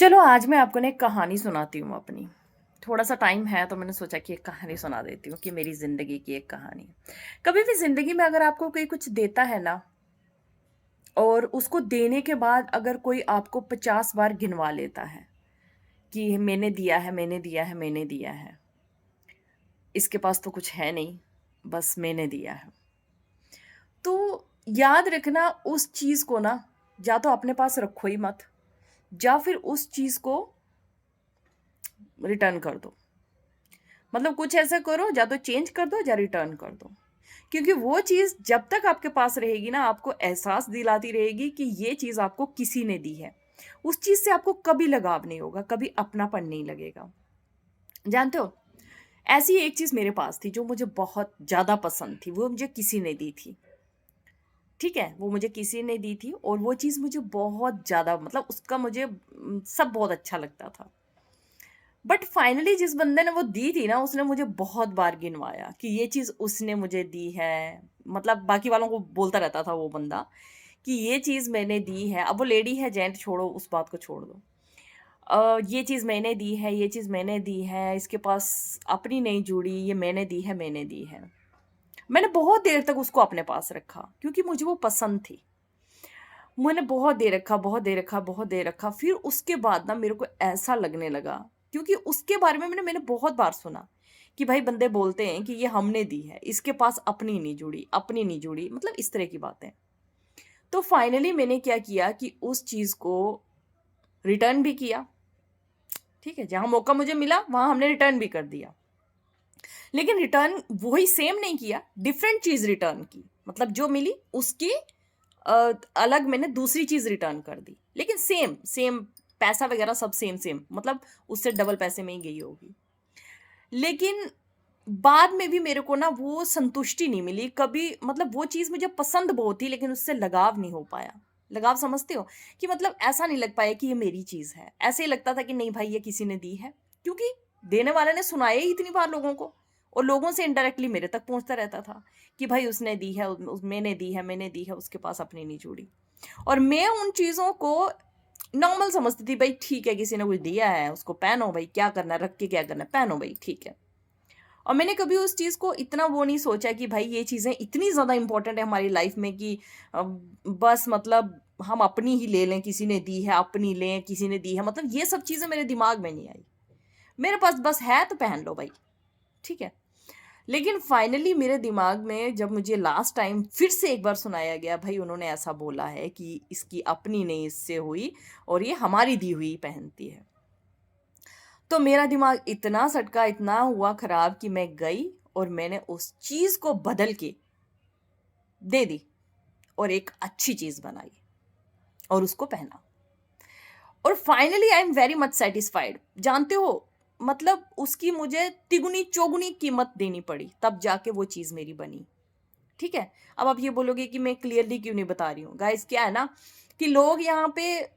चलो आज मैं आपको ना एक कहानी सुनाती हूँ अपनी। थोड़ा-सा टाइम है तो मैंने सोचा कि एक कहानी सुना देती हूँ कि मेरी ज़िंदगी की एक कहानी। कभी भी ज़िंदगी में अगर आपको कोई कुछ देता है ना और उसको देने के बाद अगर कोई आपको 50 बार गिनवा लेता है कि मैंने दिया है, मैंने दिया है, मैंने दिया है। इसके पास तो कुछ है नहीं, बस मैंने दिया है। तो याद रखना उस चीज़ को ना या तो अपने पास रखो ही मत, या फिर उस चीज़ को रिटर्न कर दो। मतलब कुछ ऐसा करो या तो चेंज कर दो या रिटर्न कर दो। क्योंकि वो चीज़ जब तक आपके पास रहेगी ना आपको एहसास दिलाती रहेगी कि ये चीज़ आपको किसी ने दी है। उस चीज़ से आपको कभी लगाव नहीं होगा, कभी अपनापन नहीं लगेगा। जानते हो? ऐसी एक चीज़ मेरे पास थी जो मुझे बहुत ज़्यादा पसंद थी, वो मुझे किसी ने दी थी। ठीक है? वो मुझे किसी ने दी थी और वो चीज़ मुझे बहुत ज़्यादा मतलब उसका मुझे सब बहुत अच्छा लगता था। बट फाइनली जिस बंदे ने वो दी थी ना उसने मुझे बहुत बार गिनवाया कि ये चीज़ उसने मुझे दी है। मतलब बाकी वालों को बोलता रहता था वो बंदा कि ये चीज़ मैंने दी है। अब वो लेडी है जेंट छोड़ो उस बात को छोड़ दो। ये चीज़ मैंने दी है, ये चीज़ मैंने दी है, इसके पास अपनी नहीं जुड़ी, ये मैंने दी है, मैंने दी है। मैंने बहुत देर तक उसको अपने पास रखा क्योंकि मुझे वो पसंद थी। मैंने बहुत दे रखा, बहुत दे रखा, बहुत दे रखा। फिर उसके बाद ना मेरे को ऐसा लगने लगा क्योंकि उसके बारे में मैंने मैंने बहुत बार सुना कि भाई बंदे बोलते हैं कि ये हमने दी है, इसके पास अपनी नहीं जुड़ी, अपनी नहीं जुड़ी, मतलब इस तरह की बातें। तो फाइनली मैंने क्या किया कि उस चीज़ को रिटर्न भी किया, ठीक है? जहाँ मौका मुझे मिला, वहाँ हमने रिटर्न भी कर दिया। लेकिन रिटर्न वही सेम नहीं किया, डिफरेंट चीज़ रिटर्न की। मतलब जो मिली उसकी अलग मैंने दूसरी चीज़ रिटर्न कर दी। लेकिन सेम, सेम पैसा वगैरह सब सेम, सेम मतलब उससे डबल पैसे में ही गई होगी। लेकिन बाद में भी मेरे को ना वो संतुष्टि नहीं मिली कभी मतलब वो चीज़ मुझे पसंद बहुत थी लेकिन उससे लगाव नहीं हो पाया। लगाव समझते हो? कि मतलब ऐसा नहीं लग पाया कि ये मेरी चीज़ है। ऐसे ही लगता था कि नहीं भाई ये किसी ने दी है। क्योंकि देने वाले ने सुनाया ही इतनी बार लोगों को और लोगों से इनडायरेक्टली मेरे तक पहुँचता रहता था कि भाई उसने दी है, मैंने दी है, मैंने दी है, उसके पास अपनी नहीं जुड़ी। और मैं उन चीज़ों को नॉर्मल समझती थी भाई ठीक है किसी ने कुछ दिया है उसको पहनो भाई क्या करना है, रख के क्या करना है, पहनो भाई ठीक है। और मैंने कभी उस चीज़ को इतना वो नहीं सोचा कि भाई ये चीज़ें इतनी ज़्यादा इम्पोर्टेंट है हमारी लाइफ में कि बस मतलब हम अपनी ही ले लें, किसी ने दी है अपनी लें, किसी ने दी है, मतलब ये सब चीज़ें मेरे दिमाग में नहीं आई। मेरे पास बस है तो पहन लो भाई, ठीक है। लेकिन फाइनली मेरे दिमाग में जब मुझे लास्ट टाइम फिर से एक बार सुनाया गया भाई उन्होंने ऐसा बोला है कि इसकी अपनी नहीं इससे हुई और ये हमारी दी हुई पहनती है, तो मेरा दिमाग इतना सटका, इतना हुआ खराब कि मैं गई और मैंने उस चीज़ को बदल के दे दी और एक अच्छी चीज़ बनाई और उसको पहना। और finally I am very much satisfied. जानते हो मतलब उसकी मुझे तिगुनी चौगुनी कीमत देनी पड़ी तब जाके वो चीज़ मेरी बनी। ठीक है? अब आप ये बोलोगे कि मैं क्लियरली क्यों नहीं बता रही हूँ? गाइस क्या है ना कि लोग यहाँ पे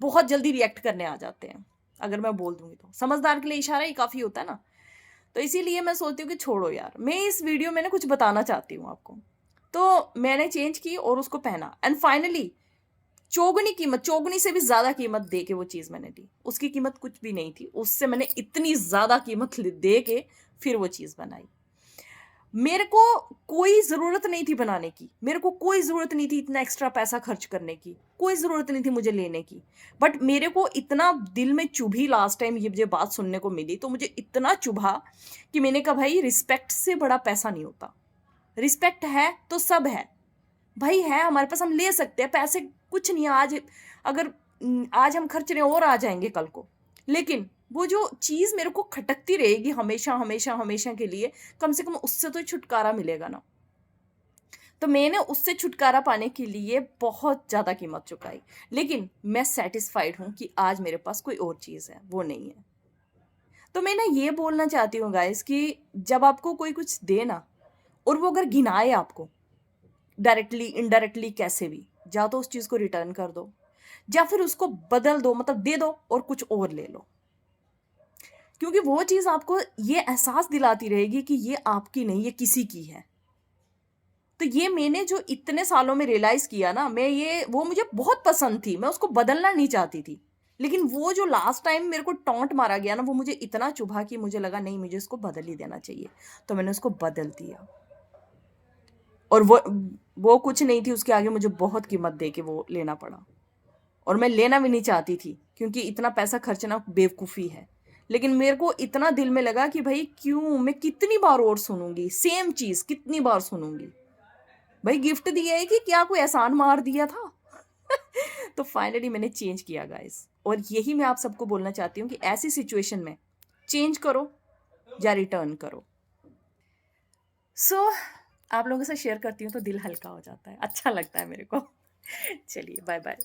बहुत जल्दी रिएक्ट करने आ जाते हैं। अगर मैं बोल दूँगी तो। समझदार के लिए इशारा ही काफ़ी होता है ना? तो इसीलिए मैं सोचती हूँ कि छोड़ो यार, मैं इस वीडियो में ना कुछ बताना चाहती हूँ आपको। तो मैंने चेंज की और उसको पहना एंड फाइनली चौगुनी कीमत, चौगुनी से भी ज़्यादा कीमत दे के वो चीज़ मैंने ली। उसकी कीमत कुछ भी नहीं थी, उससे मैंने इतनी ज़्यादा कीमत ल दे के फिर वो चीज़ बनाई। मेरे को कोई ज़रूरत नहीं थी बनाने की, मेरे को कोई ज़रूरत नहीं थी इतना एक्स्ट्रा पैसा खर्च करने की, कोई ज़रूरत नहीं थी मुझे लेने की। बट मेरे को इतना दिल में चुभी लास्ट टाइम ये मुझे बात सुनने को मिली, तो मुझे इतना चुभा कि मैंने कहा भाई रिस्पेक्ट से बड़ा पैसा नहीं होता। रिस्पेक्ट है तो सब है। भाई है हमारे पास हम ले सकते हैं, पैसे कुछ नहीं है आज अगर आज हम खर्च रहे हैं और आ जाएँगे कल को। लेकिन वो जो चीज़ मेरे को खटकती रहेगी हमेशा, हमेशा, हमेशा के लिए, कम से कम उससे तो छुटकारा मिलेगा ना। तो मैंने उससे छुटकारा पाने के लिए बहुत ज़्यादा कीमत चुकाई। लेकिन मैं सैटिस्फाइड हूँ कि आज मेरे पास कोई और चीज़ है, वो नहीं है। तो मैं ना ये बोलना चाहती हूँ गाइज़ कि जब आपको कोई कुछ दे ना और वो अगर घिनाए आपको डायरेक्टली, इनडायरेक्टली कैसे भी, या तो उस चीज़ को रिटर्न कर दो, या फिर उसको बदल दो मतलब दे दो और कुछ और ले लो। क्योंकि वो चीज़ आपको ये एहसास दिलाती रहेगी कि ये आपकी नहीं, ये किसी की है। तो ये मैंने जो इतने सालों में रियलाइज़ किया ना, मैं ये वो मुझे बहुत पसंद थी, मैं उसको बदलना नहीं चाहती थी। लेकिन वो जो लास्ट टाइम मेरे को टॉन्ट मारा गया ना, वो मुझे इतना चुभा कि मुझे लगा नहीं, मुझे इसको बदल ही देना चाहिए। तो मैंने उसको बदल दिया। और वो कुछ नहीं थी, उसके आगे मुझे बहुत कीमत दे के वो लेना पड़ा। और मैं लेना भी नहीं चाहती थी, क्योंकि इतना पैसा खर्चना बेवकूफ़ी है। लेकिन मेरे को इतना दिल में लगा कि भाई क्यों, मैं कितनी बार और सुनूंगी सेम चीज़, कितनी बार सुनूंगी। भाई गिफ्ट दिया है कि क्या कोई एहसान मार दिया था? तो फाइनली मैंने चेंज किया गाइस। और यही मैं आप सबको बोलना चाहती हूँ कि ऐसी सिचुएशन में चेंज करो या रिटर्न करो। सो आप लोगों से शेयर करती हूँ तो दिल हल्का हो जाता है, अच्छा लगता है मेरे को। चलिए बाय बाय।